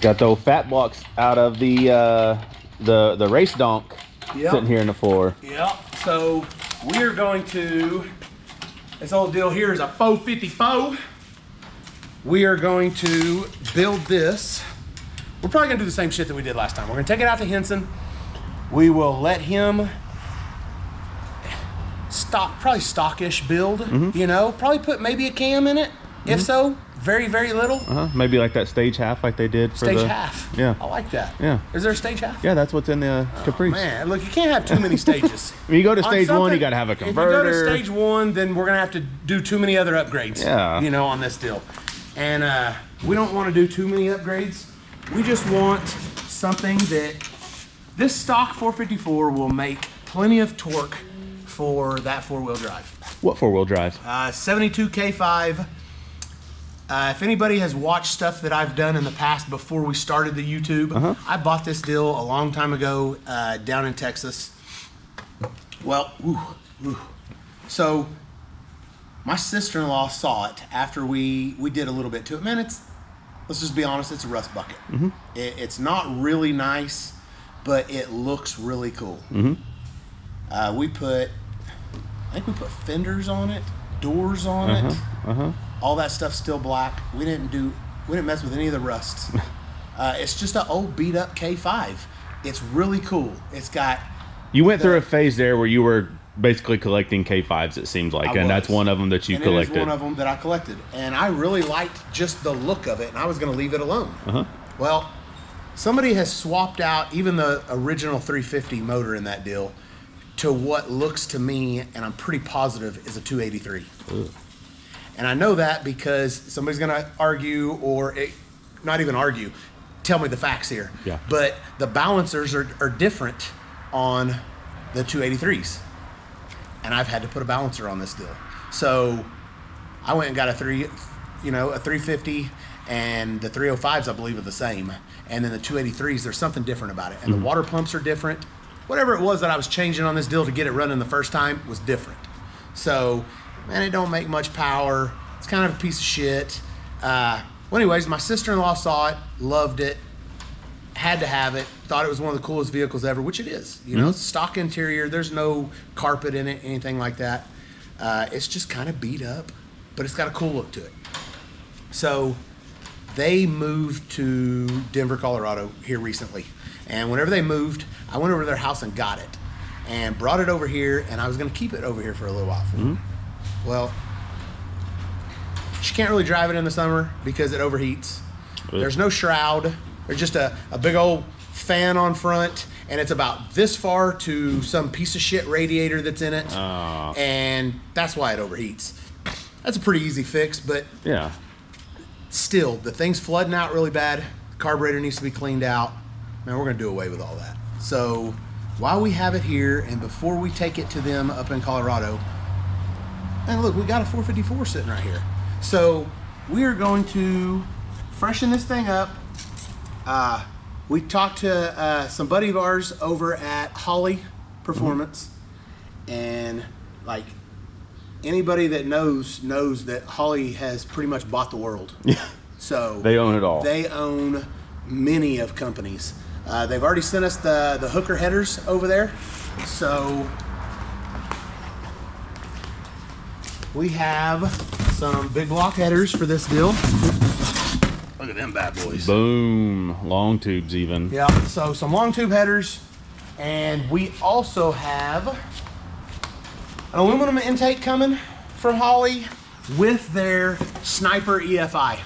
Got the old fat blocks out of the race donk sitting here in the floor. Yep. So we are going to, this old deal here is a 454. We are going to build this. We're probably gonna do the same shit that we did last time. We're gonna take it out to Henson. We will let him probably stockish build, you know, probably put maybe a cam in it. If so, very, very little. Maybe like that stage half like they did for stage half. Yeah. I like that. Yeah. Is there a stage half? Yeah, that's what's in the Caprice. Man, look, you can't have too many stages. When you go to stage one, you got to have a converter. If you go to stage one, then we're going to have to do too many other upgrades, you know, on this deal. And we don't want to do too many upgrades. We just want something that this stock 454 will make plenty of torque for that four-wheel drive. What four-wheel drive? 72 K5. If anybody has watched stuff that I've done in the past before we started the YouTube, I bought this deal a long time ago down in Texas. Well, so my sister-in-law saw it after we did a little bit to it. Man, let's just be honest, it's a rust bucket. It's not really nice, but it looks really cool. I think we put fenders on it, doors on it. All that stuff's still black. We didn't mess with any of the rusts. It's just an old beat up K5. It's really cool. It's got. You went through a phase there where you were basically collecting K5s, it seems like, and that's one of them that you collected. It is one of them that I collected, and I really liked just the look of it, and I was going to leave it alone. Well, somebody has swapped out even the original 350 motor in that deal to what looks to me, and I'm pretty positive, is a 283. And I know that because somebody's gonna argue, not even argue, tell me the facts here. But the balancers are different on the 283s. And I've had to put a balancer on this deal. So I went and got a 350, and the 305s I believe are the same. And then the 283s, there's something different about it. And the water pumps are different. Whatever it was that I was changing on this deal to get it running the first time was different. So, man, it don't make much power. It's kind of a piece of shit. Well, anyways, my sister-in-law saw it, loved it, had to have it, thought it was one of the coolest vehicles ever, which it is. You know, stock interior, there's no carpet in it, anything like that. It's just kind of beat up, but it's got a cool look to it. So they moved to Denver, Colorado here recently. And whenever they moved, I went over to their house and got it and brought it over here, and I was going to keep it over here for a little while. Well, she can't really drive it in the summer because it overheats. There's no shroud. There's just a big old fan on front, and it's about this far to some piece of shit radiator that's in it, and that's why it overheats. That's a pretty easy fix, but still, the thing's flooding out really bad. The carburetor needs to be cleaned out. Man, we're gonna do away with all that. So while we have it here and before we take it to them up in Colorado, and look, we got a 454 sitting right here. So we are going to freshen this thing up. We talked to some buddy of ours over at Holley Performance, and like anybody that knows that Holley has pretty much bought the world. So they own it all. They own many of companies. They've already sent us the hooker headers over there. So we have some big block headers for this deal. Look at them bad boys. Boom. Long tubes even. Yeah, so some long tube headers. And we also have an aluminum intake coming from Holley with their Sniper EFI.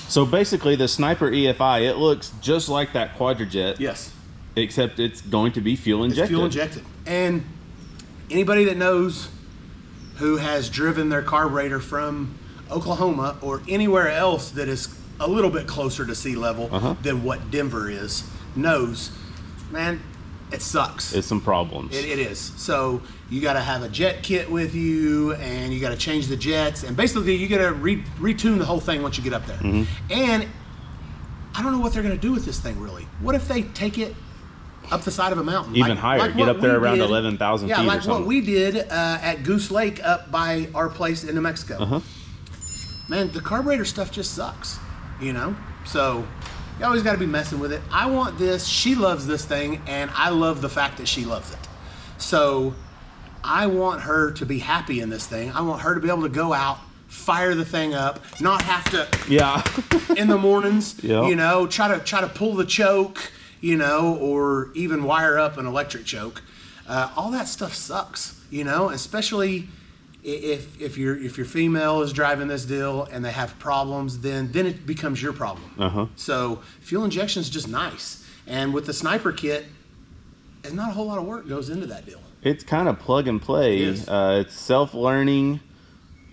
So basically the Sniper EFI, it looks just like that Quadrajet. Yes. Except it's going to be fuel injected. It's fuel injected. And anybody that knows who has driven their carburetor from Oklahoma or anywhere else that is a little bit closer to sea level than what Denver is knows, man, it sucks. It's some problems. It is. So you got to have a jet kit with you, and you got to change the jets, and basically you got to retune the whole thing once you get up there. And I don't know what they're going to do with this thing really. What if they take it up the side of a mountain? Even higher, get up there around 11,000 feet or something. Yeah, like what we did at Goose Lake up by our place in New Mexico. Man, the carburetor stuff just sucks, you know? So You always got to be messing with it. I want this. She loves this thing, and I love the fact that she loves it. So I want her to be happy in this thing. I want her to be able to go out, fire the thing up, not have to in the mornings, you know, try to pull the choke, you know, or even wire up an electric choke. All that stuff sucks, you know, especially if your female is driving this deal and they have problems, then it becomes your problem. So fuel injection is just nice, and with the sniper kit, there's not a whole lot of work goes into that deal. It's kind of plug and play. It's self-learning.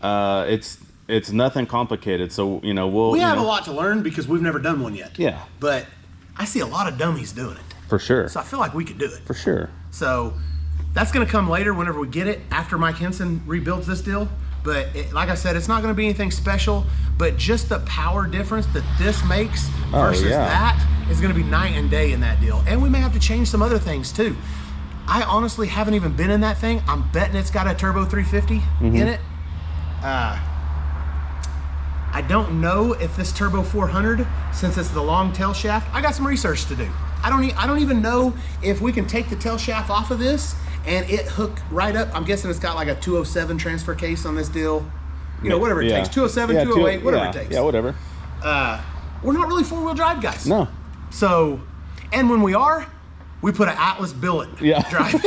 It's nothing complicated. So you know we have a lot to learn because we've never done one yet. Yeah, but I see a lot of dummies doing it. For sure. So I feel like we could do it. For sure. So that's going to come later whenever we get it, after Mike Henson rebuilds this deal. But like I said, it's not going to be anything special, but just the power difference that this makes versus that is going to be night and day in that deal. And we may have to change some other things too. I honestly haven't even been in that thing. I'm betting it's got a turbo 350 in it. I don't know if this turbo 400, since it's the long tail shaft, I got some research to do. I don't even know if we can take the tail shaft off of this and it hook right up. I'm guessing it's got like a 207 transfer case on this deal. You know, whatever it takes. 207, 208, whatever it takes. Yeah, whatever. We're not really four-wheel drive guys. No. So, and when we are, we put an Atlas billet drive.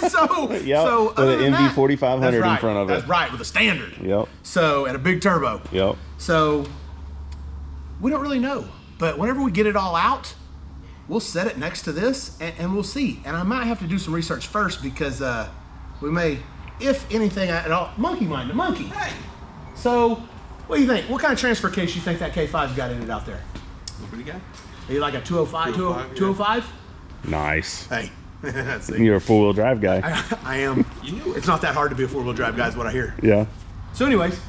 So with an MV 4500 in front of it. That's right, with a standard. Yep. So, and a big turbo. Yep. So, we don't really know. But whenever we get it all out, we'll set it next to this and we'll see. And I might have to do some research first because we may, if anything at all, monkey mind, the monkey. Hey. So, what do you think? What kind of transfer case you think that K5's got in it out there? What do you got? Are you like a 205? 205? Nice. Hey. You're a four-wheel drive guy. I am. You knew it. It's not that hard to be a four-wheel drive guy is what I hear. Yeah. So anyways,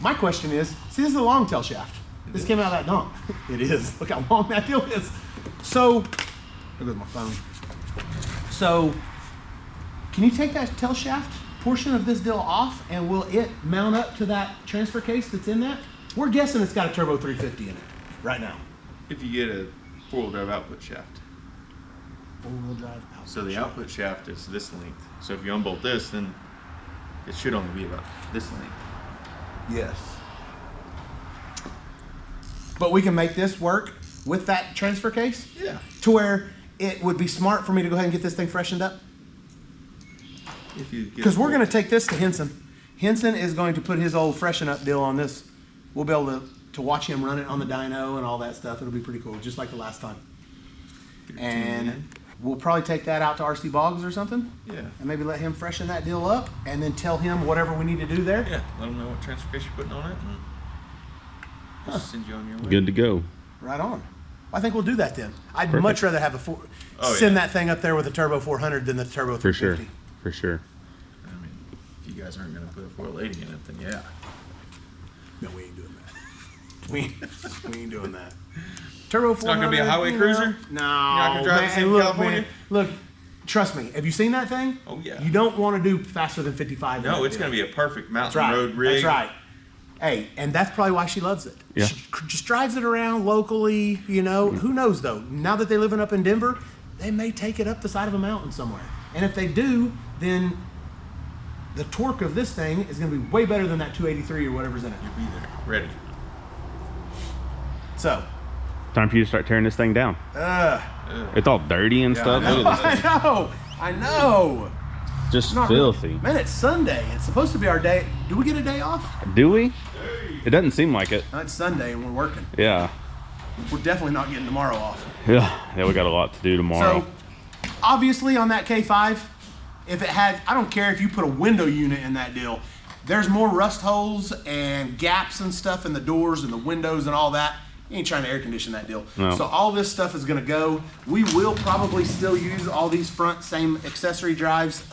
my question is, see, this is a long tail shaft. This came out of that donk. It is. Look how long that deal is. So, there goes my phone. So, can you take that tail shaft portion of this deal off and will it mount up to that transfer case that's in that? We're guessing it's got a turbo 350 in it right now. If you get a four-wheel drive output shaft. Four-wheel drive output So the output shaft is this length. So if you unbolt this, then it should only be about this length. Yes. But we can make this work with that transfer case? Yeah. To where it would be smart for me to go ahead and get this thing freshened up? Because we're going to take this to Henson. Henson is going to put his old freshen up deal on this. We'll be able to watch him run it on the dyno and all that stuff. It'll be pretty cool, just like the last time. And we'll probably take that out to RC Boggs or something. Yeah. And maybe let him freshen that deal up and then tell him whatever we need to do there. Yeah, let him know what transfer case you're putting on it. And just send you on your way. Good to go. Right on. I think we'll do that then. I'd Perfect. much rather have send that thing up there with a turbo 400 than the turbo 350. For sure. I mean, if you guys aren't going to put a 480 in it, then yeah. No, we ain't doing that. we ain't doing that. Turbo 400. It's not going to be a highway cruiser? No. You're not going to drive this in California? Man, look, trust me. Have you seen that thing? Oh, yeah. You don't want to do faster than 55. No, it's going to be a perfect mountain That's right. road rig. That's right. Hey, and that's probably why she loves it. Yeah. She just drives it around locally, you know. Who knows, though? Now that they're living up in Denver, they may take it up the side of a mountain somewhere. And if they do, then the torque of this thing is going to be way better than that 283 or whatever's in it. You'll be there, ready. So. Time for you to start tearing this thing down. It's all dirty and stuff. Look at this thing. I know. Just Not filthy. Really. Man, it's Sunday. It's supposed to be our day. Do we get a day off? Do we? It doesn't seem like it. No, it's Sunday and we're working. Yeah. We're definitely not getting tomorrow off. Yeah, we got a lot to do tomorrow. So, obviously on that K5, if it had, I don't care if you put a window unit in that deal, there's more rust holes and gaps and stuff in the doors and the windows and all that. You ain't trying to air condition that deal. No. So all this stuff is gonna go. We will probably still use all these front same accessory drives.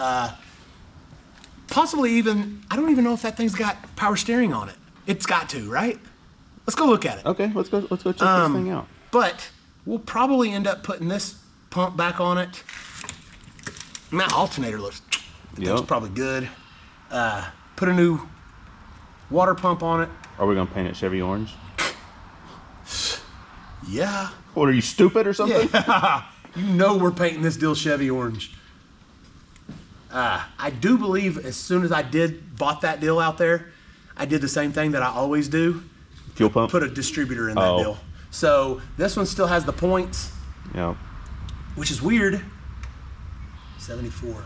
Possibly even, I don't even know if that thing's got power steering on it. It's got to, right? Let's go look at it. Okay, let's go check this thing out. But we'll probably end up putting this pump back on it. And that alternator looks probably good. Put a new water pump on it. Are we gonna paint it Chevy orange? Yeah. What, are you stupid or something? Yeah. You know we're painting this deal Chevy orange. I do believe as soon as I bought that deal out there, I did the same thing that I always do. Fuel pump? Put a distributor in that deal. So this one still has the points. Yeah. Which is weird. 74.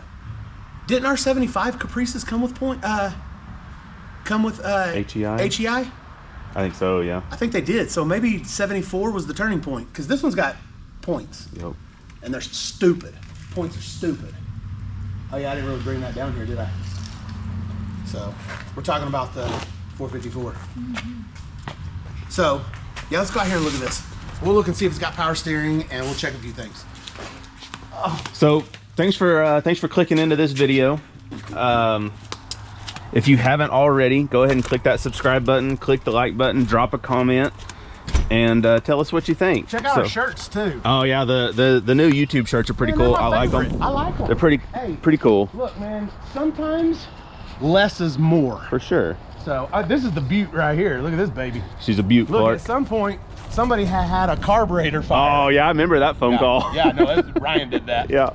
Didn't our 75 Caprices come with HEI? HEI? I think so, yeah. I think they did. So maybe 74 was the turning point because this one's got points. Yep. And they're stupid. Points are stupid. Oh yeah, I didn't really bring that down here, did I? So we're talking about the 454. So yeah, let's go out here and look at this. We'll look and see if it's got power steering, and we'll check a few things. So thanks for clicking into this video. If you haven't already, go ahead and click that subscribe button, click the like button, drop a comment, and tell us what you think. Check out our shirts too. Oh yeah, the new YouTube shirts are pretty cool. I like them. I like them. They're pretty cool. Look, man, sometimes less is more. For sure. So this is the Butte right here. Look at this baby. She's a Butte, Look, Clark. at some point, somebody had a carburetor fire. Oh yeah, I remember that phone call. Yeah, no, Ryan did that. Yeah.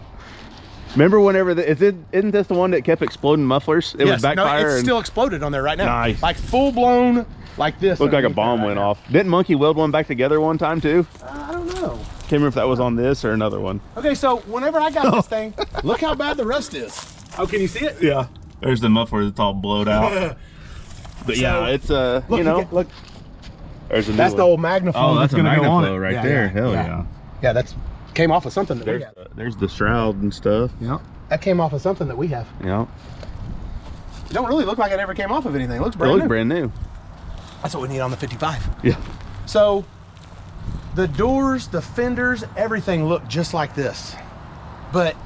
Remember whenever isn't this the one that kept exploding mufflers? It was backfire. No, it's still exploded on there right now. Nice. Like full blown, like this. Looked like a bomb went off. Didn't Monkey weld one back together one time too? I don't know. Can't remember if that was on this or another one. Okay, so whenever I got this thing, look how bad the rust is. Oh, can you see it? Yeah. There's the muffler that's all blowed out. But yeah, it's look, you know, look. There's a That's the old Magnaflow. Oh, that's a Magnaflow right Yeah, there. yeah, Hell yeah. yeah. Yeah, that's came off of something that we have. There's the shroud and stuff. Yeah. That came off of something that we have. Yeah. It don't really look like it ever came off of anything. It looks It brand looks new. brand new. That's what we need on the 55. Yeah. So the doors, the fenders, everything look just like this. But,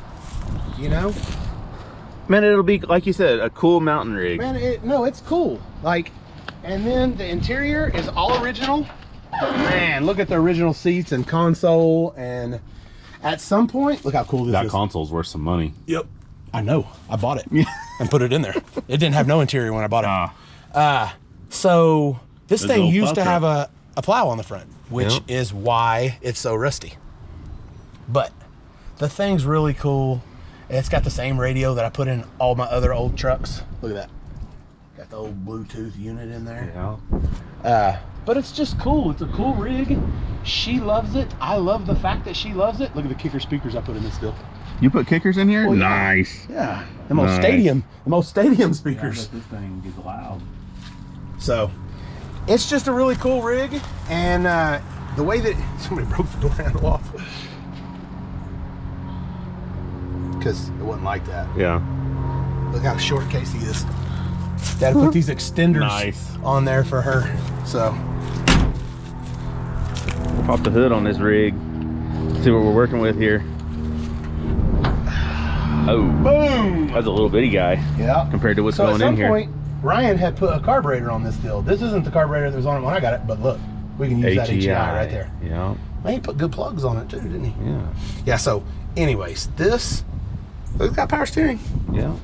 you know, Man, it'll be, like you said, a cool mountain rig. man, no, it's cool. Like, and then the interior is all original. Man, look at the original seats and console. And at some point, look how cool this That is. console's worth some money. Yep. I know. I bought it and put it in there. It didn't have no interior when I bought it. So this There's thing the old used to plow have a plow on the front, which Yep. is why it's so rusty. But the thing's really cool. It's got the same radio that I put in all my other old trucks. Look at that. Got the old Bluetooth unit in there. Yeah. But it's just cool. It's a cool rig. She loves it. I love the fact that she loves it. Look at the kicker speakers I put in this deal. You put kickers in here? Well, yeah. Nice. Yeah, the most stadium speakers. This thing gets loud. So it's just a really cool rig, and the way that somebody broke the door handle off because it wasn't like that. Yeah. Look how short Casey is. Got to put these extenders Nice. on there for her. So Pop the hood on this rig. See what we're working with here. Oh, boom. that's a little bitty guy. Yeah. Compared to what's So going in here. at some point, Ryan had put a carburetor on this deal. This isn't the carburetor that was on it when I got it, but look, we can use that HEI right there. Yeah. Man, he put good plugs on it too, didn't he? Yeah. Yeah, so anyways, this, look, it's got power steering. Yeah.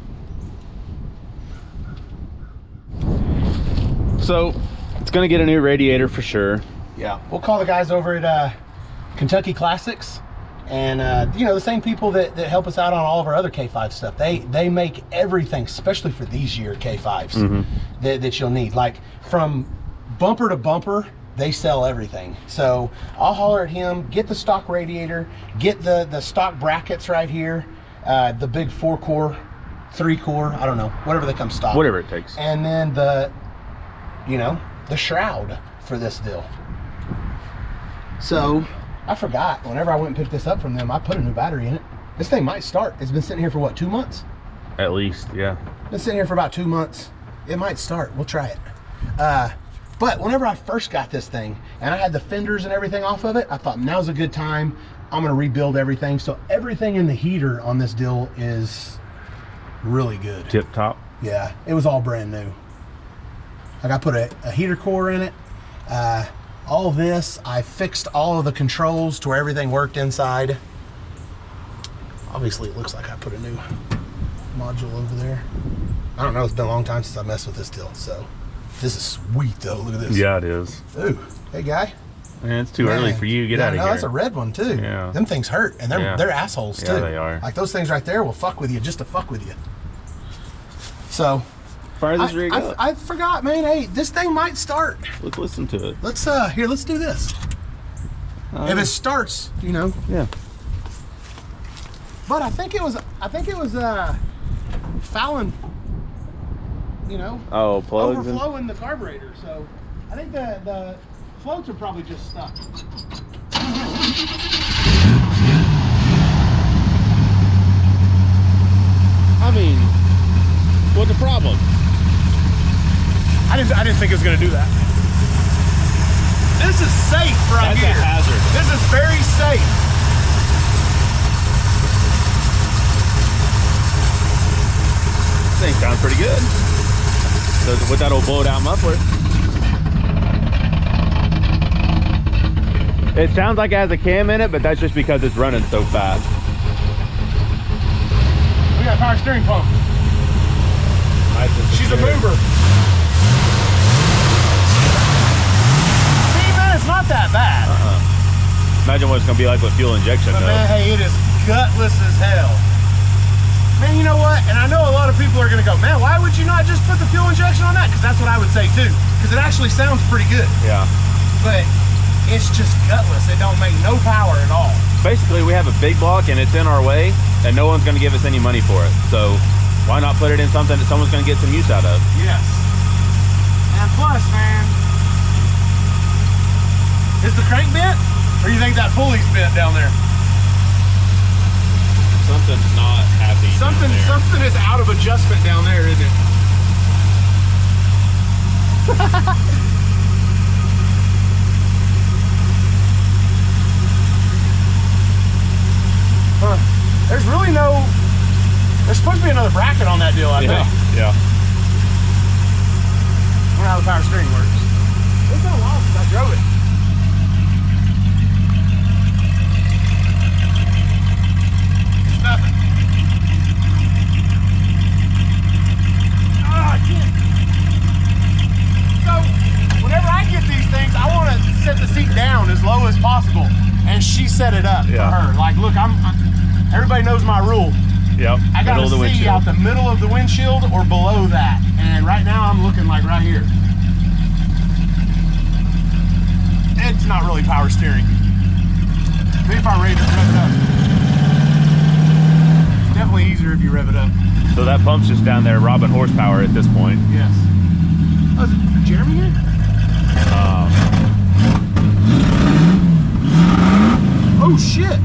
So it's gonna get a new radiator for sure. Yeah. We'll call the guys over at Kentucky Classics. And you know, the same people that help us out on all of our other K5 stuff. They make everything, especially for these year K5s that you'll need. Like from bumper to bumper, they sell everything. So I'll holler at him, get the stock radiator, get the stock brackets right here, the big 4-core, 3-core, I don't know, whatever they come stock. Whatever it takes. And then the shroud for this deal. So I forgot, whenever I went and picked this up from them, I put a new battery in it. This thing might start. It's been sitting here for what, 2 months? At least, yeah. Been sitting here for about 2 months. It might start. We'll try it. But whenever I first got this thing and I had the fenders and everything off of it, I thought now's a good time. I'm gonna rebuild everything. So everything in the heater on this deal is really good. Tip top. Yeah, it was all brand new. Like I put a heater core in it. All this, I fixed all of the controls to where everything worked inside. Obviously, it looks like I put a new module over there. I don't know, it's been a long time since I messed with this deal, so this is sweet though. Look at this. Yeah, it is. Ooh, hey guy. Man, it's too early for you. Get out of here. That's a red one too. Yeah. Them things hurt, and they're assholes too. Yeah, they are. Like those things right there will fuck with you just to fuck with you. So, fire this rig up. I forgot, man. Hey, this thing might start. Let's listen to it. Let's let's do this. If it starts, you know. Yeah. But I think it was fouling, you know. Oh, plugs. Overflowing the carburetor. So I think the floats are probably just stuck. I mean, what's the problem? I didn't think it was gonna do that. This is safe right here. That's a hazard. This is very safe. This thing sounds pretty good. So with that old blowed out muffler. It sounds like it has a cam in it, but that's just because it's running so fast. We got a power steering pump. Nice. She's a mover. See, man, it's not that bad. Imagine what it's gonna be like with fuel injection, But though. man, hey, it is gutless as hell. Man, you know what? And I know a lot of people are gonna go, man, why would you not just put the fuel injection on that? Because that's what I would say too. Because it actually sounds pretty good. Yeah. But it's just gutless. It don't make no power at all. Basically, we have a big block and it's in our way, and no one's gonna give us any money for it. So why not put it in something that someone's gonna get some use out of? Yes. And plus, man, is the crank bent? Or you think that pulley's bent down there? Something's not happy. Something is out of adjustment down there, isn't it? Huh. There's really no. There's supposed to be another bracket on that deal, I think. Yeah. I wonder how the power steering works. It's been a while since I drove it. It's nothing. Oh, I can't. So, whenever I get these things, I want to set the seat down as low as possible. And she set it up for her. Like, look, everybody knows my rule. Yep. I gotta see out the middle of the windshield or below that. And right now I'm looking like right here. It's not really power steering. Maybe if I rev it up. It's definitely easier if you rev it up. So that pump's just down there robbing horsepower at this point. Yes. Oh, is it Jeremy here? Oh shit!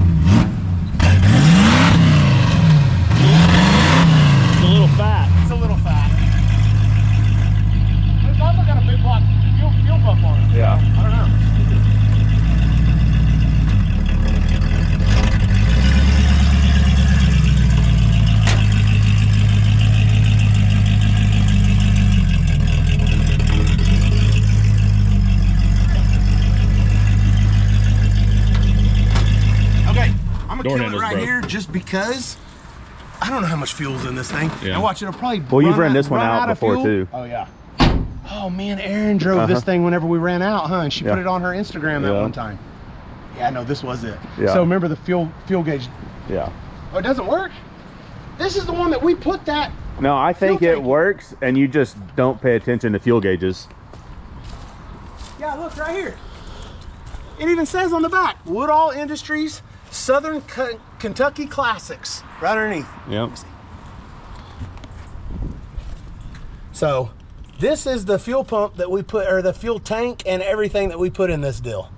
It's a little fat. It's a little fat. It's also got a big block fuel pump on it. Yeah. I don't know. Okay, I'm gonna kill it right here just because I don't know how much fuel's in this thing. Yeah. And watch, it'll probably Well, you've run this one out before too. Oh yeah. Oh man, Erin drove this thing whenever we ran out, huh? And she put it on her Instagram that one time. Yeah, no, this was it. Yeah. So remember the fuel gauge. Yeah. Oh, it doesn't work? This is the one that we put that. No, I think Fuel it tank. works, and you just don't pay attention to fuel gauges. Yeah, look right here. It even says on the back, Woodall Industries Southern Kentucky Classics, right underneath. Yep. So this is the fuel pump that we put, or the fuel tank and everything that we put in this deal.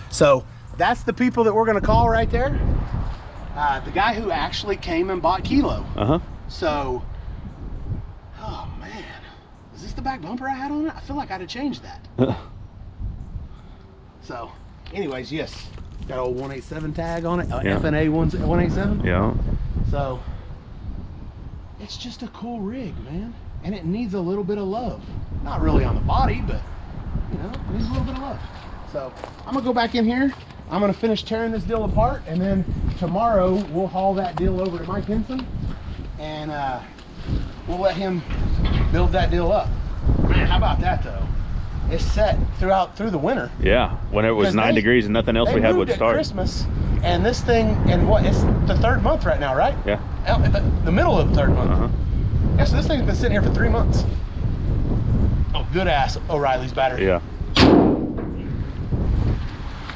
So that's the people that we're gonna call right there. The guy who actually came and bought Kilo. So, oh man, is this the back bumper I had on it? I feel like I'd have changed that. So, anyways, yes, got an old 187 tag on it, FNA 187. Yeah. So, it's just a cool rig, man. And it needs a little bit of love. Not really on the body, but, you know, it needs a little bit of love. So, I'm gonna go back in here. I'm gonna finish tearing this deal apart, and then tomorrow we'll haul that deal over to Mike Henson, and we'll let him build that deal up. Man, how about that though? is set through the winter. Yeah, when it was 9 degrees and nothing else we had would start. Christmas, and this thing, and what? It's the 3rd month right now, right? Yeah. The middle of the 3rd month. Yeah, so this thing's been sitting here for 3 months. Oh, good ass O'Reilly's battery. Yeah.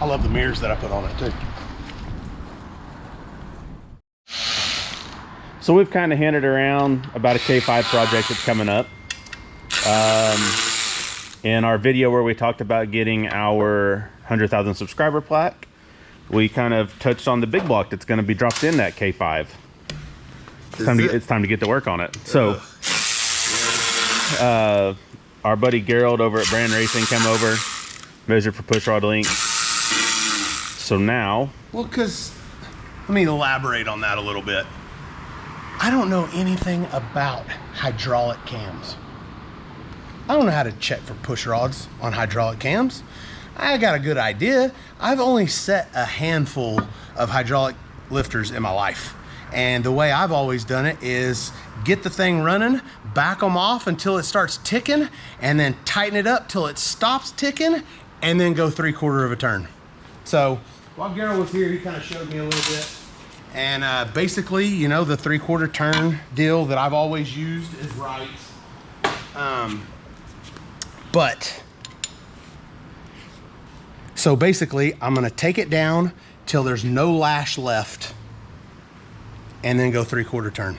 I love the mirrors that I put on it too. So we've kind of hinted around about a K5 project that's coming up. In our video where we talked about getting our 100,000 subscriber plaque, we kind of touched on the big block that's going to be dropped in that K5. It's time to get to work on it. So, our buddy Gerald over at Brand Racing came over, measured for push rod length. So now, well, because let me elaborate on that a little bit. I don't know anything about hydraulic cams. I don't know how to check for push rods on hydraulic cams. I got a good idea. I've only set a handful of hydraulic lifters in my life. And the way I've always done it is get the thing running, back them off until it starts ticking, and then tighten it up till it stops ticking, and then go 3/4 of a turn. So while Gerald was here, he kind of showed me a little bit. And basically, you know, the 3/4 turn deal that I've always used is right. So basically, I'm gonna take it down till there's no lash left, and then go 3/4 turn.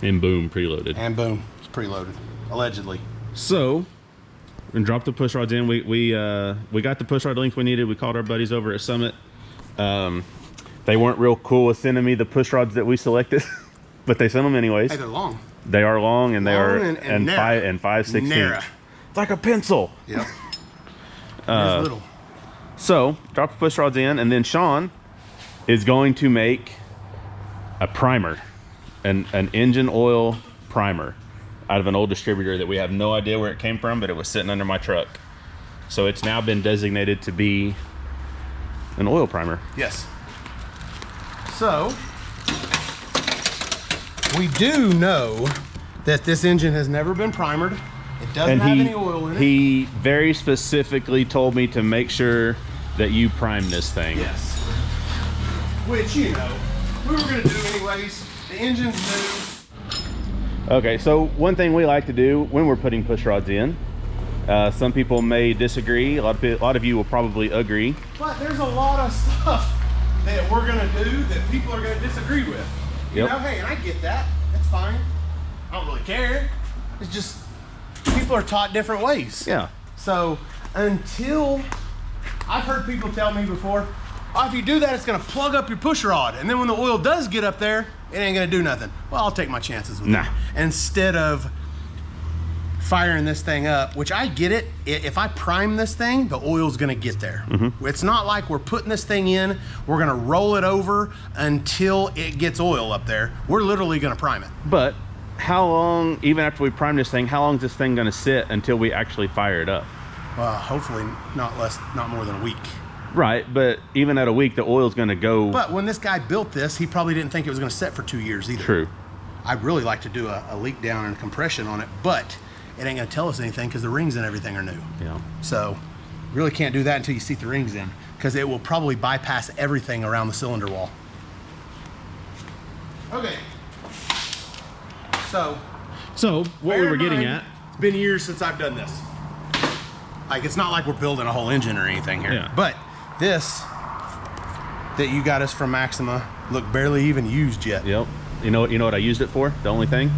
and boom, preloaded. And boom, it's preloaded, allegedly. So, and dropped the push rods in. We got the push rod length we needed. We called our buddies over at Summit. They weren't real cool with sending me the push rods that we selected, but they sent them anyways. Hey, they're long. They are long, and they are and 5/16. It's like a pencil. Yep. It's little. So, drop the push rods in, and then Shawn is going to make a primer, an engine oil primer out of an old distributor that we have no idea where it came from, but it was sitting under my truck. So it's now been designated to be an oil primer. Yes. So, we do know that this engine has never been primered. It doesn't have any oil in it. He very specifically told me to make sure that you prime this thing. Yes. Which, you know, we were going to do anyways. The engine's new. Okay, so one thing we like to do when we're putting push rods in, some people may disagree, a lot of you will probably agree. But there's a lot of stuff that we're going to do that people are going to disagree with. You know, hey, and I get that. That's fine. I don't really care. It's just people are taught different ways. Yeah. So until I've heard people tell me before, oh, if you do that, it's going to plug up your push rod. And then when the oil does get up there, it ain't going to do nothing. Well, I'll take my chances with that. Instead of firing this thing up, which I get it. If I prime this thing, the oil's going to get there. It's not like we're putting this thing in, we're going to roll it over until it gets oil up there. We're literally going to prime it. But how long, even after we prime this thing, how long is this thing going to sit until we actually fire it up? Well, hopefully not more than a week. Right, but even at a week, the oil's going to go. But when this guy built this, he probably didn't think it was going to set for 2 years either. True. I'd really like to do a leak down and compression on it, but it ain't going to tell us anything because the rings and everything are new. Yeah. So really can't do that until you seat the rings in, because it will probably bypass everything around the cylinder wall. Okay. So what we were getting at. It's been years since I've done this. Like, it's not like we're building a whole engine or anything here. Yeah. But this that you got us from Maxima look barely even used yet. Yep. You know what I used it for? The only thing?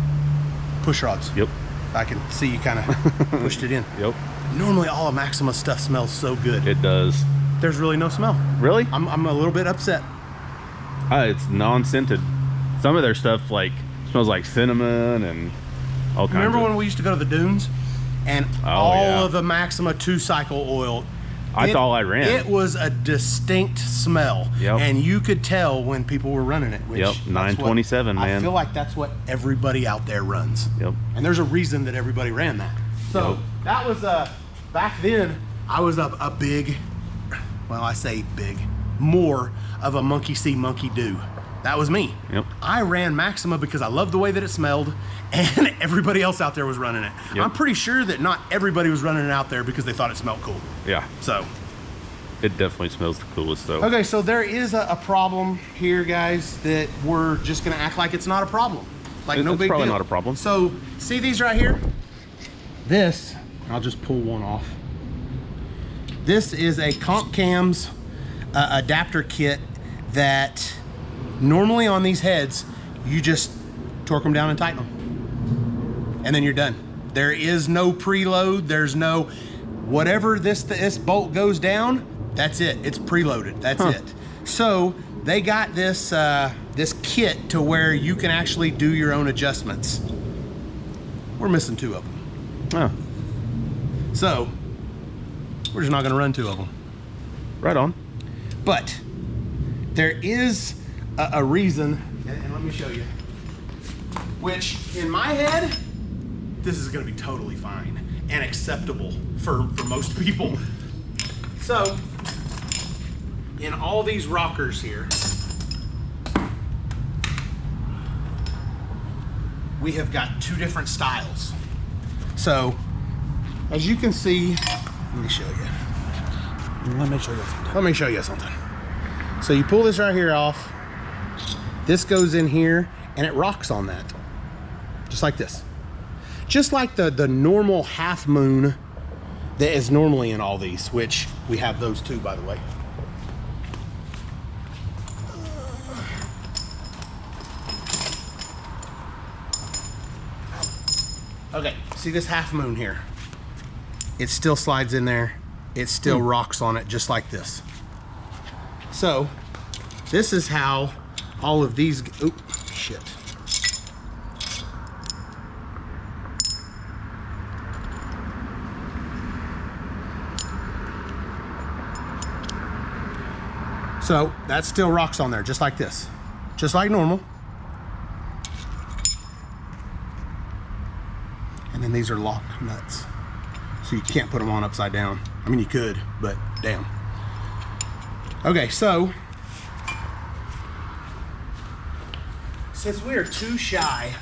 Push rods. Yep. I can see you kind of pushed it in. Yep. Normally all of Maxima stuff smells so good. It does. There's really no smell. Really? I'm a little bit upset. It's non-scented. Some of their stuff like smells like cinnamon and all kinds. Remember when we used to go to the dunes and all of the Maxima 2-cycle oil? That's all I ran. It was a distinct smell. Yep. And you could tell when people were running it. Which 927, man. I feel like that's what everybody out there runs. Yep. And there's a reason that everybody ran that. So that was back then I was a big, well, I say big, more of a monkey see, monkey do That was me. Yep. I ran Maxima because I loved the way that it smelled, and everybody else out there was running it. Yep. I'm pretty sure that not everybody was running it out there because they thought it smelled cool. Yeah. So. It definitely smells the coolest though. Okay, so there is a problem here, guys, that we're just gonna act like it's not a problem. Like no big deal. It's probably not a problem. So, see these right here? This, I'll just pull one off. This is a Comp Cams adapter kit that normally on these heads, you just torque them down and tighten them. And then you're done. There is no preload, there's no, whatever this bolt goes down, that's it, it's preloaded, that's it. So they got this this kit to where you can actually do your own adjustments. We're missing 2 of them. Oh. So we're just not gonna run 2 of them. Right on. But there is a reason, and let me show you, which in my head, this is gonna be totally fine and acceptable for most people. So, in all these rockers here, we have got 2 different styles. So, as you can see, let me show you. Let me show you something. So you pull this right here off, this goes in here, and it rocks on that. Just like this. Just like the normal half moon that is normally in all these, which we have those too, by the way. Okay, see this half moon here? It still slides in there. It still rocks on it just like this. So, this is how all of these, oop, shit. So that still rocks on there just like this, just like normal. And then these are lock nuts, so you can't put them on upside down. I mean, you could, but damn. Okay, so since we are too shy,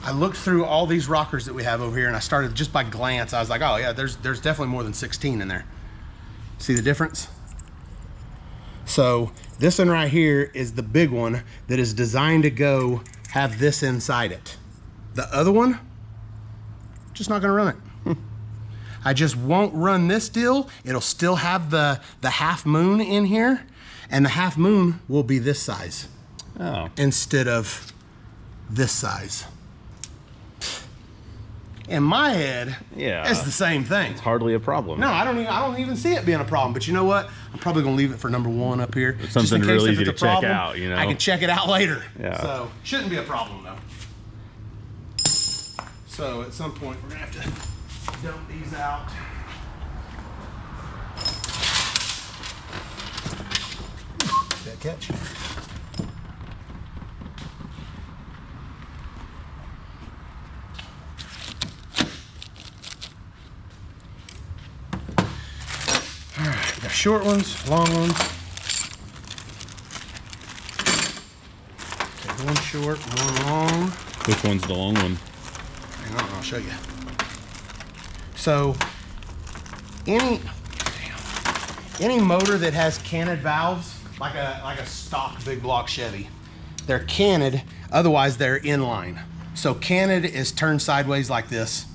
I looked through all these rockers that we have over here, and I started just by glance. I was like, oh yeah, there's definitely more than 16 in there. See the difference? So this one right here is the big one that is designed to go have this inside it. The other one, just not gonna run it. I just won't run this deal. It'll still have the half moon in here, and the half moon will be this size instead of this size. In my head, yeah, it's the same thing. It's hardly a problem. No, I don't even see it being a problem. But you know what? I'm probably gonna leave it for number 1 up here. It's something just in case really if easy it's to a check problem, out, you know? I can check it out later. Yeah. So shouldn't be a problem though. So at some point we're gonna have to dump these out. That catch. Got short ones, long ones. Okay, one short, one long. Which one's the long one? Hang on, I'll show you. So, any motor that has canted valves, like a stock big block Chevy, they're canted, otherwise they're inline. So canted is turned sideways like this,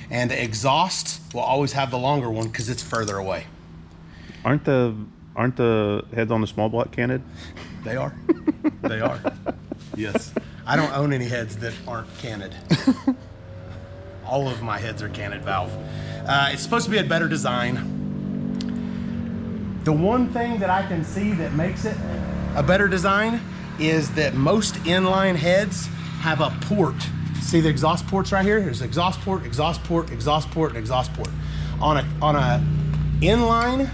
and the exhaust will always have the longer one because it's further away. Aren't the heads on the small block canted? They are. They are. Yes. I don't own any heads that aren't canted. All of my heads are canted valve. It's supposed to be a better design. The one thing that I can see that makes it a better design is that most inline heads have a port. See the exhaust ports right here? There's exhaust port, exhaust port, exhaust port, and exhaust port. On a inline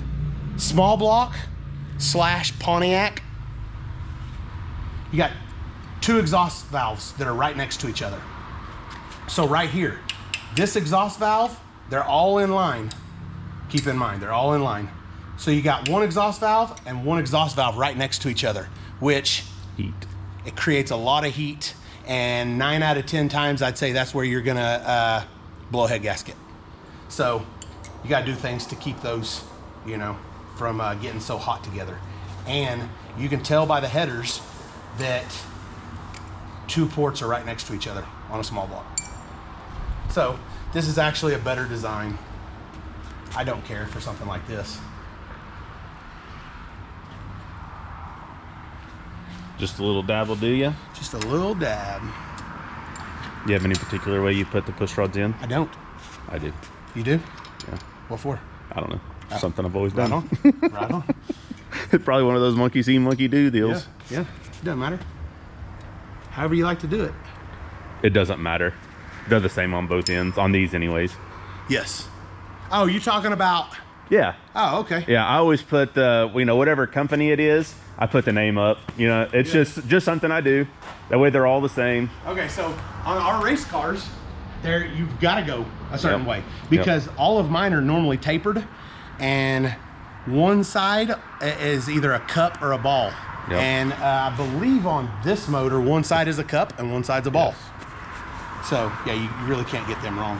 small block / Pontiac, you got 2 exhaust valves that are right next to each other. So right here, this exhaust valve, they're all in line. Keep in mind, they're all in line. So you got 1 exhaust valve and 1 exhaust valve right next to each other, which Heat. It creates a lot of heat, and 9 out of 10 times I'd say that's where you're gonna blow a head gasket. So you gotta do things to keep those, you know, from getting so hot together. And you can tell by the headers that 2 ports are right next to each other on a small block. So this is actually a better design. I don't care for something like this. Just a little dab will do you? Just a little dab. You have any particular way you put the push rods in? I don't. I do. You do? Yeah. What for? I don't know. Something I've always Right done. on. Right on. Probably one of those monkey see, monkey do deals. Yeah. Doesn't matter. However you like to do it. It doesn't matter. They're the same on both ends, on these anyways. Yes. Oh, you talking about? Yeah. Oh, okay. Yeah, I always put the, you know, whatever company it is, I put the name up. You know, it's just something I do. That way they're all the same. Okay, so on our race cars, there you've got to go a certain way because all of mine are normally tapered, and one side is either a cup or a ball. Yep. And I believe on this motor, one side is a cup and one side's a ball. Yes. So yeah, you really can't get them wrong.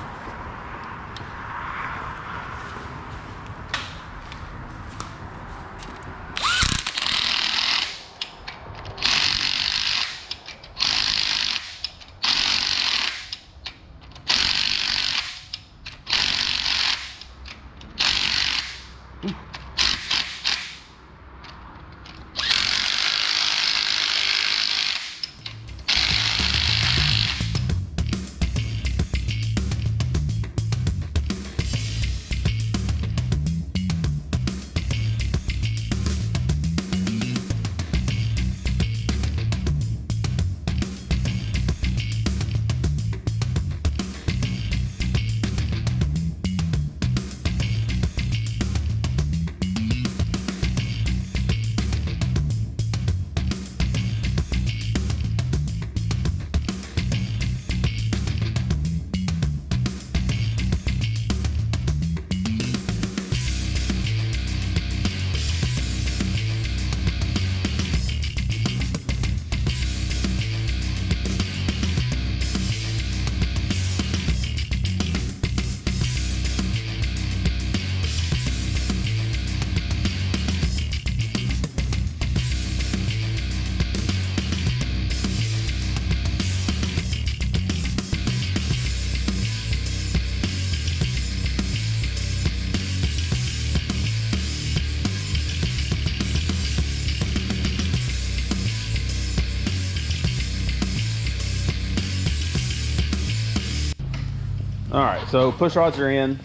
All right, so push rods are in.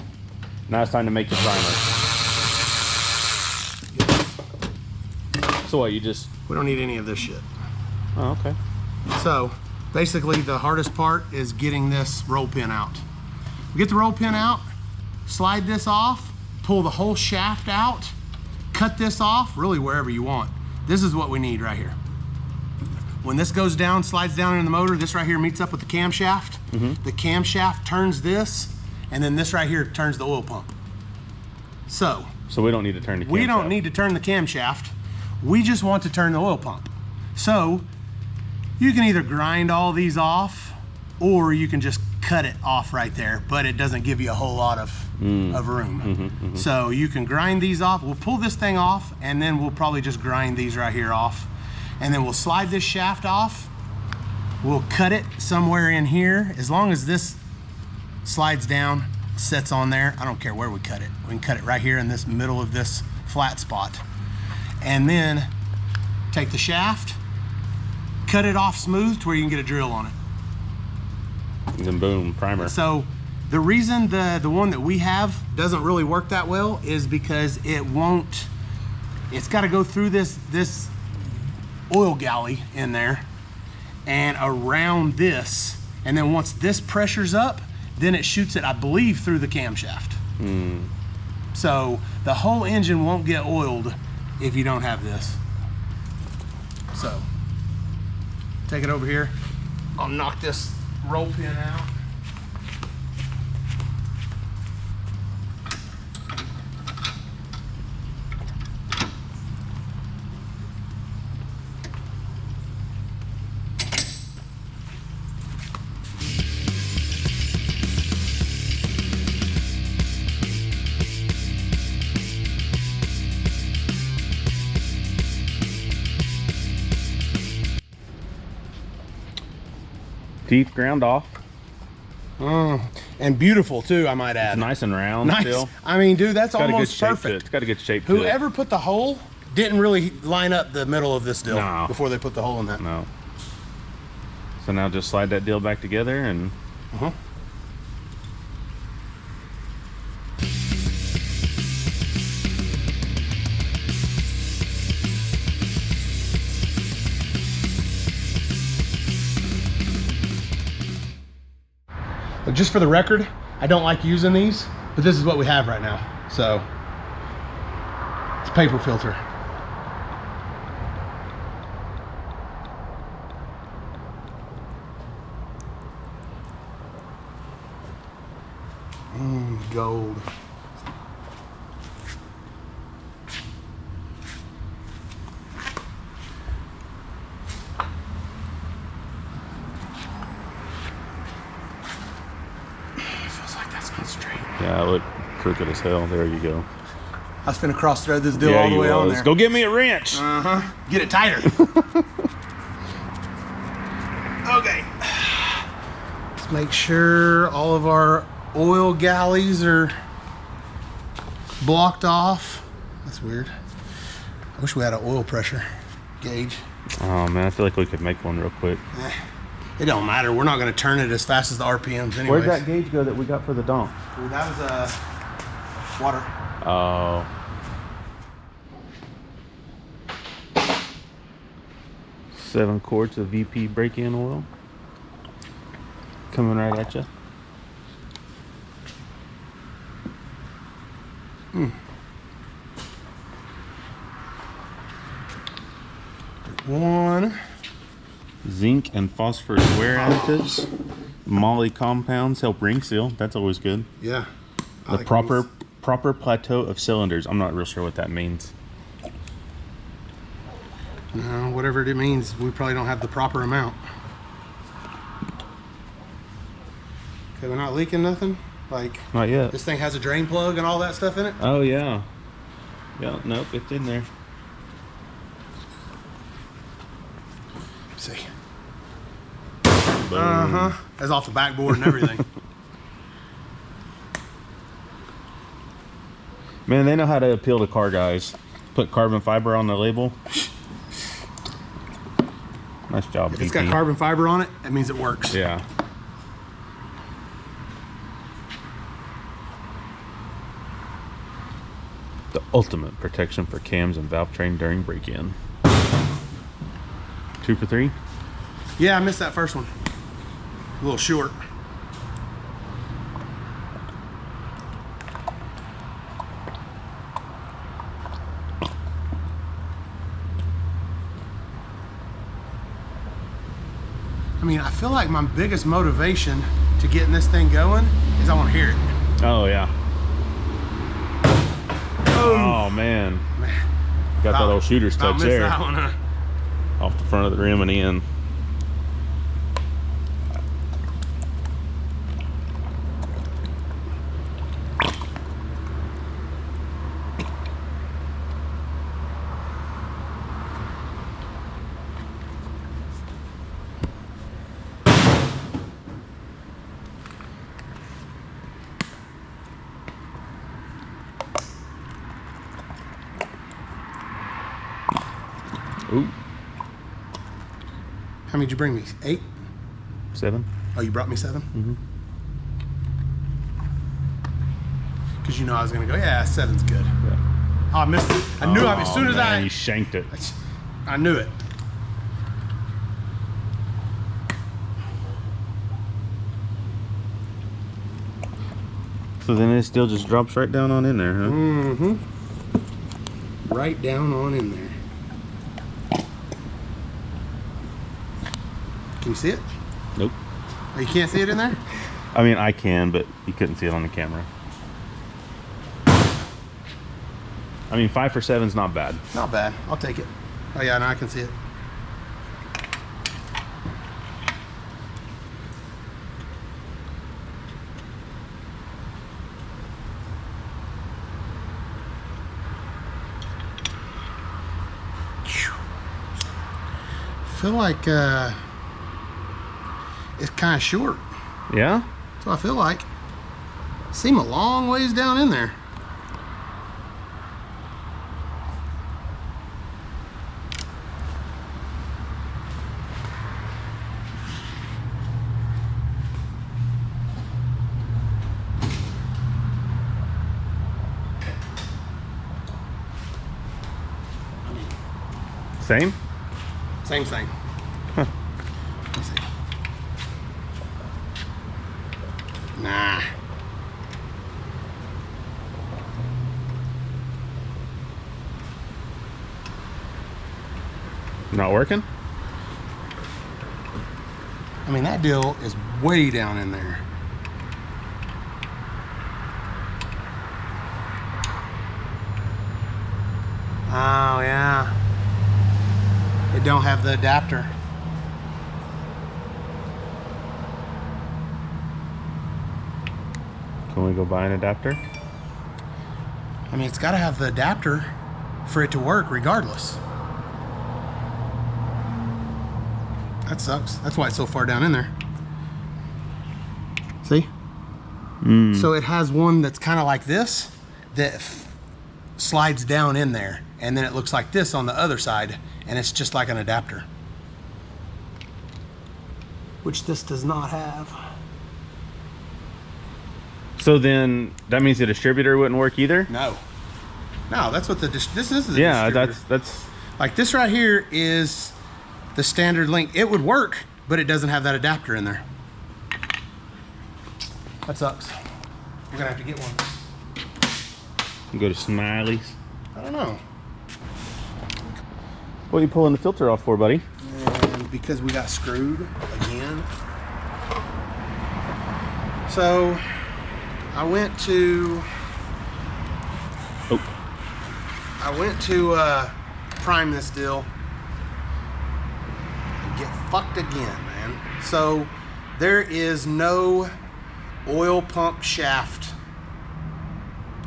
Now it's time to make the primer. So what, you just... We don't need any of this shit. Oh, okay. So basically the hardest part is getting this roll pin out. Get the roll pin out, slide this off, pull the whole shaft out, cut this off, really wherever you want. This is what we need right here. When this goes down, slides down in the motor, this right here meets up with the camshaft. The camshaft turns this, and then this right here turns the oil pump. So we don't need to turn the camshaft. We don't need to turn the camshaft. We just want to turn the oil pump. So you can either grind all these off, or you can just cut it off right there, but it doesn't give you a whole lot of room. So you can grind these off. We'll pull this thing off, and then we'll probably just grind these right here off. And then we'll slide this shaft off. We'll cut it somewhere in here. As long as this slides down, sets on there, I don't care where we cut it. We can cut it right here in this middle of this flat spot. And then take the shaft, cut it off smooth to where you can get a drill on it. And then boom, primer. So the reason the one that we have doesn't really work that well is because it won't, it's got to go through this oil galley in there and around this, and then once this pressure's up, then it shoots it, I believe, through the camshaft. So the whole engine won't get oiled if you don't have this. So take it over here. I'll knock this roll pin out. Teeth ground off. And beautiful too, I might add. It's nice and round Nice. still. I mean, dude, that's Got a good almost shape to it. perfect. It's got a good shape to it. Whoever put the hole didn't really line up the middle of this deal No. before they put the hole in that. No. So now just slide that deal back together and But just for the record, I don't like using these, but this is what we have right now. So it's a paper filter. Gold. Feels like that's not straight. yeah, look crooked as hell. There you go. I was finna cross thread this deal all the you way on was. there. Go get me a wrench. Get it tighter. Okay. Let's make sure all of our oil galleys are blocked off. That's weird. I wish we had an oil pressure gauge. Oh man, I feel like we could make one real quick. It don't matter. We're not going to turn it as fast as the RPMs anyway. Where'd that gauge go that we got for the donk? That was water. Oh. Seven quarts of VP break-in oil. Coming right at you. One. Zinc and phosphorus wear additives. Moly compounds help ring seal. That's always good. Yeah. The proper plateau of cylinders. I'm not real sure what that means. No, whatever it means, we probably don't have the proper amount. Okay, we're not leaking nothing? Like, Not yet. this thing has a drain plug and all that stuff in it? Oh yeah. Yeah, nope, it's in there. Let's see. Boom. That's off the backboard and everything. Man, they know how to appeal to car guys. Put carbon fiber on the label. Nice job, If it's got carbon fiber on it, that means it works. Yeah. The ultimate protection for cams and valve train during break-in. 2 for 3? Yeah, I missed that first one. A little short. I mean, I feel like my biggest motivation to getting this thing going is I want to hear it. Oh yeah. Oh man. Got that old shooter's touch missed there. that one, huh? Off the front of the rim and in. Ooh. How many did you bring me? 8? 7. Oh, you brought me 7? Mm-hmm. Because you know I was going to go, yeah, 7's good. Yeah. Oh, I missed it. I knew as soon as man, you shanked it. I knew it. So then it still just drops right down on in there, huh? Mm-hmm. Right down on in there. Can you see it? Nope. Oh, you can't see it in there? I mean, I can, but you couldn't see it on the camera. I mean, 5 for 7's not bad. Not bad. I'll take it. Oh yeah, now I can see it. Feel like it's kind of short. Yeah? That's what I feel like. Seem a long ways down in there. Same? Same thing. Huh. Let's see. Nah. Not working? I mean, that deal is way down in there. Oh, yeah. It don't have the adapter. Can we go buy an adapter? I mean, it's got to have the adapter for it to work regardless. That sucks. That's why it's so far down in there. See? So it has one that's kind of like this that slides down in there, and then it looks like this on the other side, and it's just like an adapter, which this does not have. So then that means the distributor wouldn't work either? No, that's what this is. The Yeah, distributor. that's Like this right here is the standard link. It would work, but it doesn't have that adapter in there. That sucks. We're gonna have to get one. go to Smiley's. I don't know. What are you pulling the filter off for, buddy? And because we got screwed again. So I went to prime this deal and get fucked again, man. So there is no oil pump shaft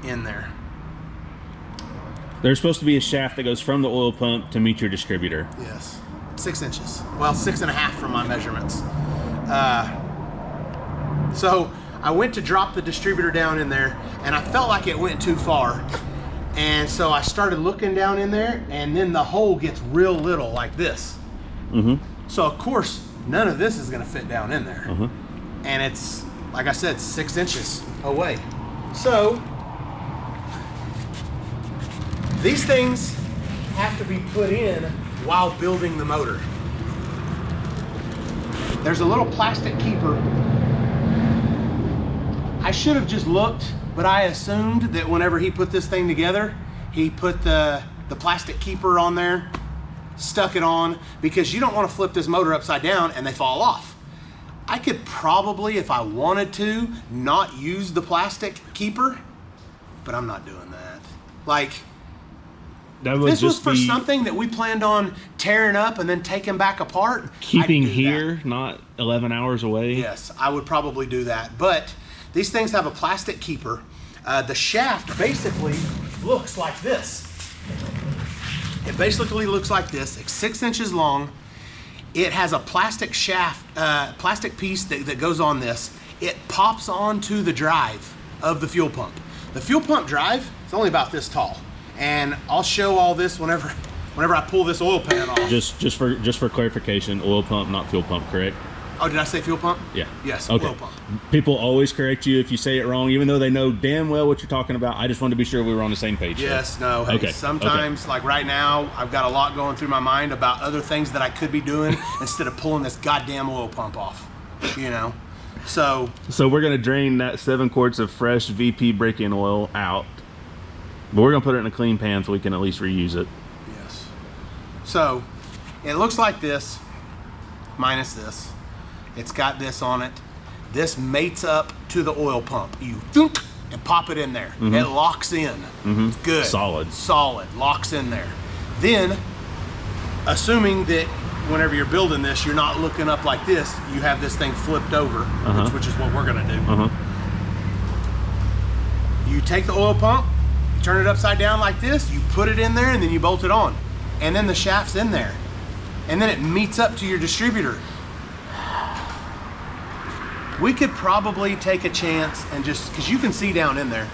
in there. There's supposed to be a shaft that goes from the oil pump to meet your distributor. Yes, 6 inches. Well, 6.5 from my measurements. So I went to drop the distributor down in there, and I felt like it went too far. And so I started looking down in there, and then the hole gets real little, like this. So of course, none of this is gonna fit down in there. And it's, like I said, 6 inches away. So these things have to be put in while building the motor. There's a little plastic keeper. I should have just looked, but I assumed that whenever he put this thing together, he put the plastic keeper on there, stuck it on, because you don't want to flip this motor upside down and they fall off. I could probably, if I wanted to, not use the plastic keeper, but I'm not doing that. Like, That would this was just for be something that we planned on tearing up and then taking back apart. keeping I'd do here, that. not 11 hours away. Yes, I would probably do that. But these things have a plastic keeper. The shaft basically looks like this. It basically looks like this. It's 6 inches long. It has a plastic shaft, plastic piece that goes on this. It pops onto the drive of the fuel pump. The fuel pump drive is only about this tall. And I'll show all this whenever I pull this oil pan off. Just for clarification, oil pump, not fuel pump, correct? Oh, did I say fuel pump? Yeah. Yes, Okay. oil pump. People always correct you if you say it wrong, even though they know damn well what you're talking about. I just wanted to be sure we were on the same page. Yes, no. Hey, Okay, sometimes, like right now, I've got a lot going through my mind about other things that I could be doing instead of pulling this goddamn oil pump off. You know? So we're gonna drain that 7 quarts of fresh VP break-in oil out, but we're gonna put it in a clean pan so we can at least reuse it. yes. So it looks like this, minus this. It's got this on it. This mates up to the oil pump. You thunk and pop it in there. It locks in. It's good. Solid. Locks in there. Then, assuming that whenever you're building this, you're not looking up like this, you have this thing flipped over, which is what we're gonna do. You take the oil pump, you turn it upside down like this, you put it in there, and then you bolt it on. And then the shaft's in there. And then it meets up to your distributor. We could probably take a chance and just, because you can see down in there,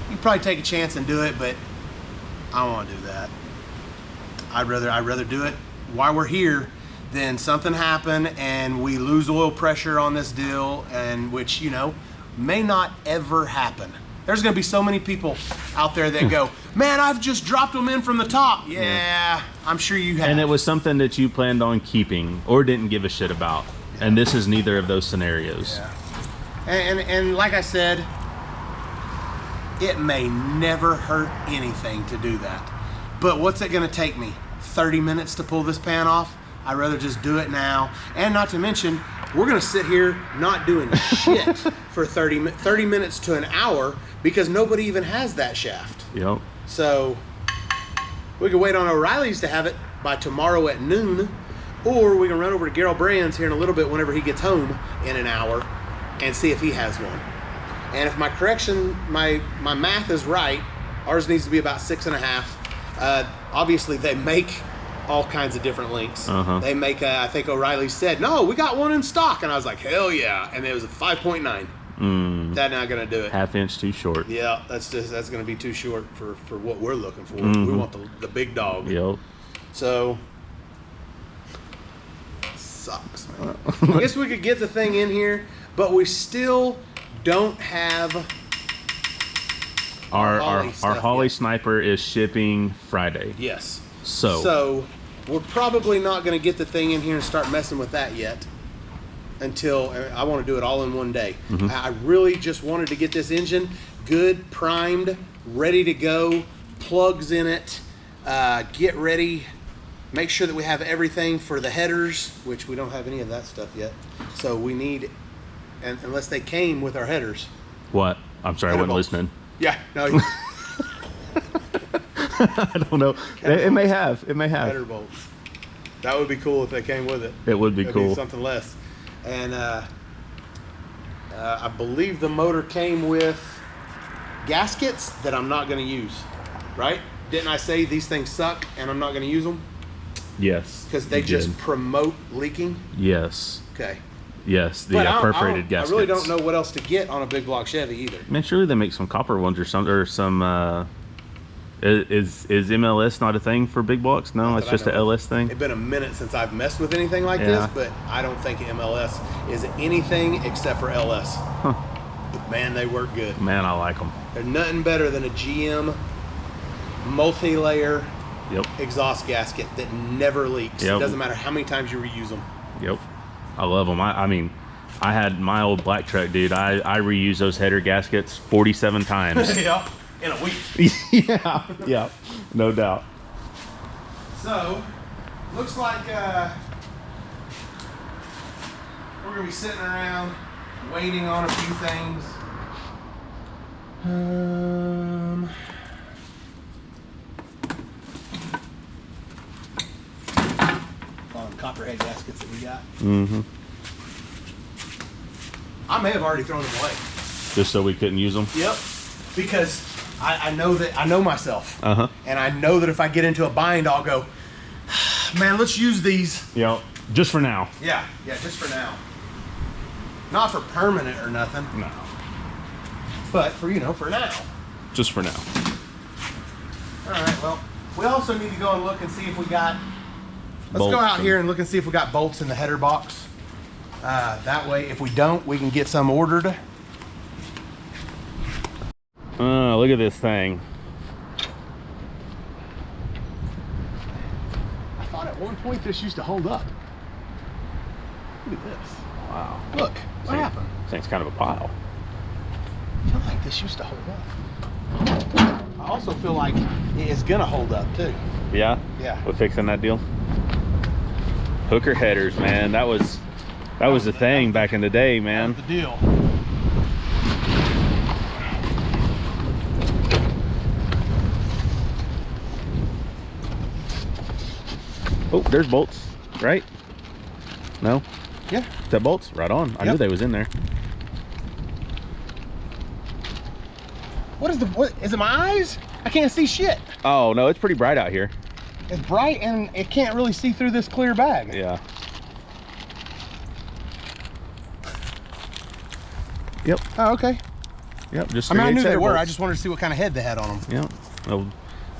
you could probably take a chance and do it, but I don't want to do that. I'd rather do it while we're here than something happen and we lose oil pressure on this deal, and which, you know, may not ever happen. There's going to be so many people out there that go, man, I've just dropped them in from the top. Yeah, I'm sure you have. And it was something that you planned on keeping or didn't give a shit about. Yeah. And this is neither of those scenarios. Yeah. And like I said, it may never hurt anything to do that. But what's it going to take me? 30 minutes to pull this pan off? I'd rather just do it now. And not to mention, we're going to sit here not doing shit for 30 minutes to an hour because nobody even has that shaft. Yep. So we can wait on O'Reilly's to have it by tomorrow at noon, or we can run over to Gerald Brand's here in a little bit whenever he gets home in an hour and see if he has one. And if my correction, my math is right, ours needs to be about 6.5. Obviously they make all kinds of different lengths. They make, I think O'Reilly said, no, we got one in stock. And I was like, hell yeah. And it was a 5.9. That's not going to do it. Half inch too short. Yeah, that's going to be too short for what we're looking for. We want the big dog. Yep. So, sucks, man. I guess we could get the thing in here, but we still don't have our Holley Sniper is shipping Friday. Yes. So we're probably not going to get the thing in here and start messing with that yet until I want to do it all in one day. I really just wanted to get this engine good, primed, ready to go, plugs in it, get ready, make sure that we have everything for the headers, which we don't have any of that stuff yet. So we need, and unless they came with our headers. What? I'm sorry, I wasn't listening. Yeah, no. I don't know. It may have. Header bolts. That would be cool if they came with it. It would be It'd cool. Be something less. And I believe the motor came with gaskets that I'm not going to use. Right? Didn't I say these things suck and I'm not going to use them? Yes. Because they just promote leaking? Yes. Okay. Yes, the perforated gaskets. I really don't know what else to get on a big block Chevy either. Man, surely they make some copper ones or some. Is MLS not a thing for big blocks? No, it's just a LS thing. It's been a minute since I've messed with anything like this, but I don't think MLS is anything except for LS. Huh. But man, they work good. Man, I like them. They're nothing better than a GM multi-layer exhaust gasket that never leaks. It doesn't matter how many times you reuse them. Yep. I love them. I mean, I had my old black truck, dude. I reused those header gaskets 47 times. Yeah. In a week. yeah, no doubt. So, looks like we're gonna be sitting around waiting on a few things. On copperhead gaskets that we got. I may have already thrown them away. Just so we couldn't use them? Yep. Because I know myself, and I know that if I get into a bind, I'll go, man, let's use these. Yeah, just for now. Yeah, just for now. Not for permanent or nothing. No. But for for now. Just for now. All right. Well, we also need to go and look and see if we got. Let's go out here and look and see if we got bolts in the header box. That way, if we don't, we can get some ordered. Look at this thing. I thought at one point this used to hold up. Look at this. Wow. Look, what happened? This thing's kind of a pile. I feel like this used to hold up. I also feel like it's gonna hold up too. Yeah? Yeah. We're fixing that deal. Hooker headers, man. That was the thing back in the day, man. That was the deal. Oh, there's bolts, right? No? Yeah. Is that bolts? Right on. I knew they was in there. What is it my eyes? I can't see shit. Oh, no, it's pretty bright out here. It's bright and it can't really see through this clear bag. Yeah. Yep. Oh, okay. Yep. Just I mean, I knew they were. bolts. I just wanted to see what kind of head they had on them. Yep. Oh,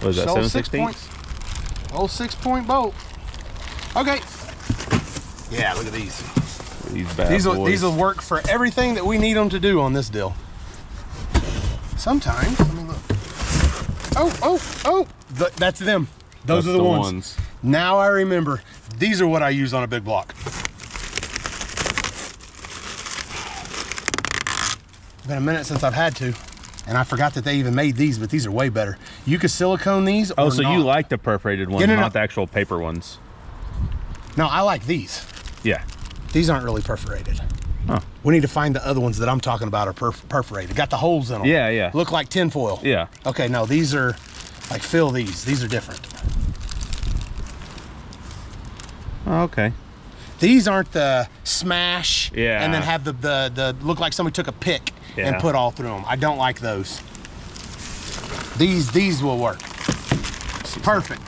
what is that? Old 7/16? Old 6-point bolt. Okay. Yeah, look at these. These bad boys. These will work for everything that we need them to do on this deal. Sometimes, let me look. Oh! That's them. Those are the ones. Now I remember. These are what I use on a big block. Been a minute since I've had to, and I forgot that they even made these, but these are way better. You could silicone these. Oh, or so not. you like the perforated ones, No. not the actual paper ones? No, I like these. Yeah. These aren't really perforated. Huh. We need to find the other ones that I'm talking about are perforated. Got the holes in them. Yeah, yeah. Look like tinfoil. Yeah. Okay, no, these are like fill these. These are different. Oh, okay. These aren't the smash. Yeah. And then have the look like somebody took a pick Yeah. and put all through them. I don't like those. These will work. Perfect.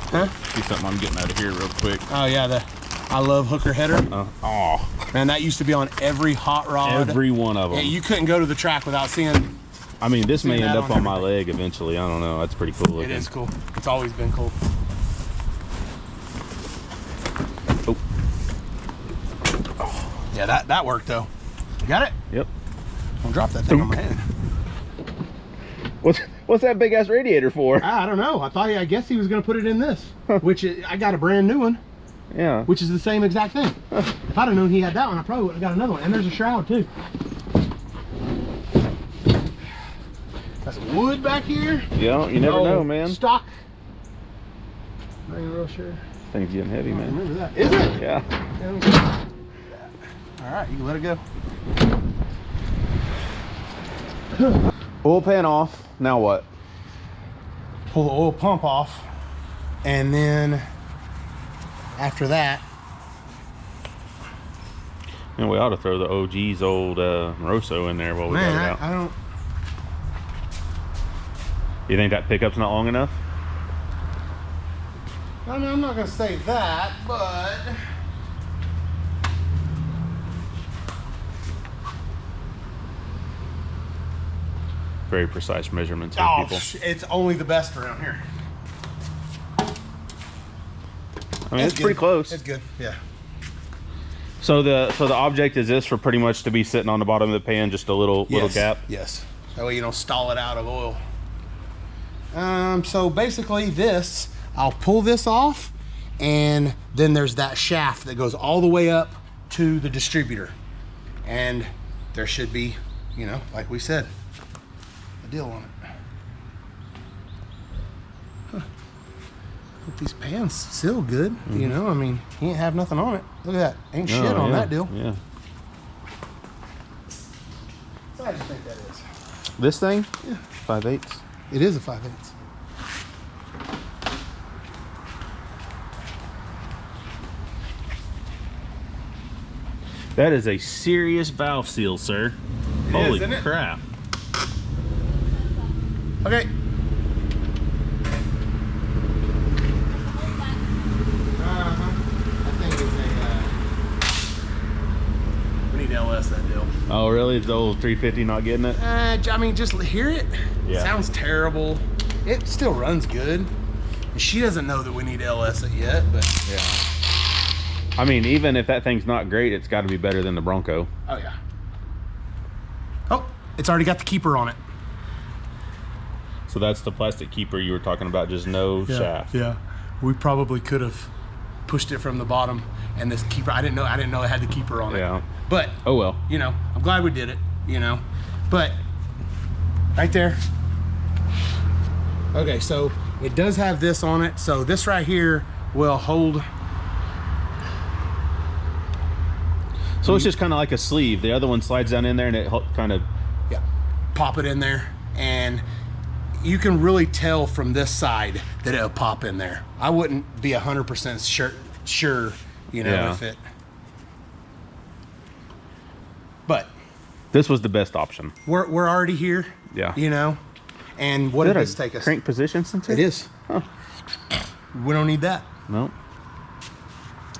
Huh? See something I'm getting out of here real quick. Oh yeah, I love hooker header. Oh. Man, that used to be on every hot rod. Every one of them. Yeah, you couldn't go to the track without seeing. I mean, this may Seeing end that up on on my leg eventually. I don't know. That's pretty cool looking. It is cool. It's always been cool. Oh. Yeah, that worked though. You got it? Yep. Don't drop that thing on my head. What's that big ass radiator for? I don't know. I guess he was gonna put it in this, I got a brand new one, Yeah. which is the same exact thing. If I'd have known he had that one, I probably would have got another one. And there's a shroud too. Got some wood back here. Yeah, you never know, man. Stock. Not even real sure. Thing's getting heavy, I man. remember that. Is it? Yeah. All right, you can let it go. Oil pan off. Now what? Pull the oil pump off, and then after that, And we ought to throw the OG's old Moroso in there while we got it out. I don't. You think that pickup's not long enough? I mean, I'm not gonna say that, but Very precise measurements here, people. It's only the best around here. I mean, it's pretty close. It's good, yeah. So the object is this for pretty much to be sitting on the bottom of the pan, just a little gap. Yes. That way you don't stall it out of oil. So basically this, I'll pull this off, and then there's that shaft that goes all the way up to the distributor. And there should be, you know, like we said, a deal on it. Hope these pans seal good, you know, I mean, he ain't have nothing on it. Look at that, ain't shit on that deal. Yeah. What do you think that is? This thing? Yeah. 5/8. It is a 5/8. That is a serious valve seal, sir. Holy isn't it? crap. Okay. I think it's we need to LS that deal. Oh, really? Is the old 350 not getting it? I mean, just hear it. Yeah. Sounds terrible. It still runs good. And she doesn't know that we need to LS it yet, but Yeah. I mean, even if that thing's not great, it's got to be better than the Bronco. oh yeah. Oh, it's already got the keeper on it. So that's the plastic keeper you were talking about, just no shaft. Yeah. We probably could have pushed it from the bottom, and this keeper, I didn't know it had the keeper on it. Yeah. But Oh well. you know, I'm glad we did it, you know. But right there. Okay, so it does have this on it. So this right here will hold. So it's just kind of like a sleeve. The other one slides down in there and it kind of... Yeah, pop it in there, and you can really tell from this side that it'll pop in there. I wouldn't be 100% sure, you know, Yeah. if it. But This was the best option. we're already here. Yeah. You know, and what did this take us? Crank position sensor? It is. Huh. We don't need that. No.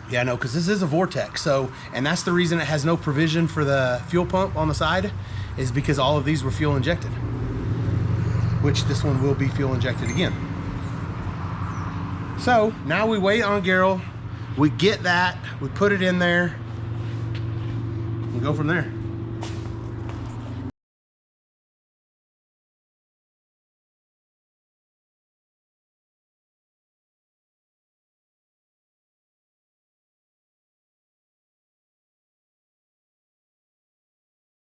Yeah, no, because this is a Vortex. So, and that's the reason it has no provision for the fuel pump on the side, is because all of these were fuel injected, which this one will be fuel injected again. So now we wait on Gerald. We get that, we put it in there, and go from there.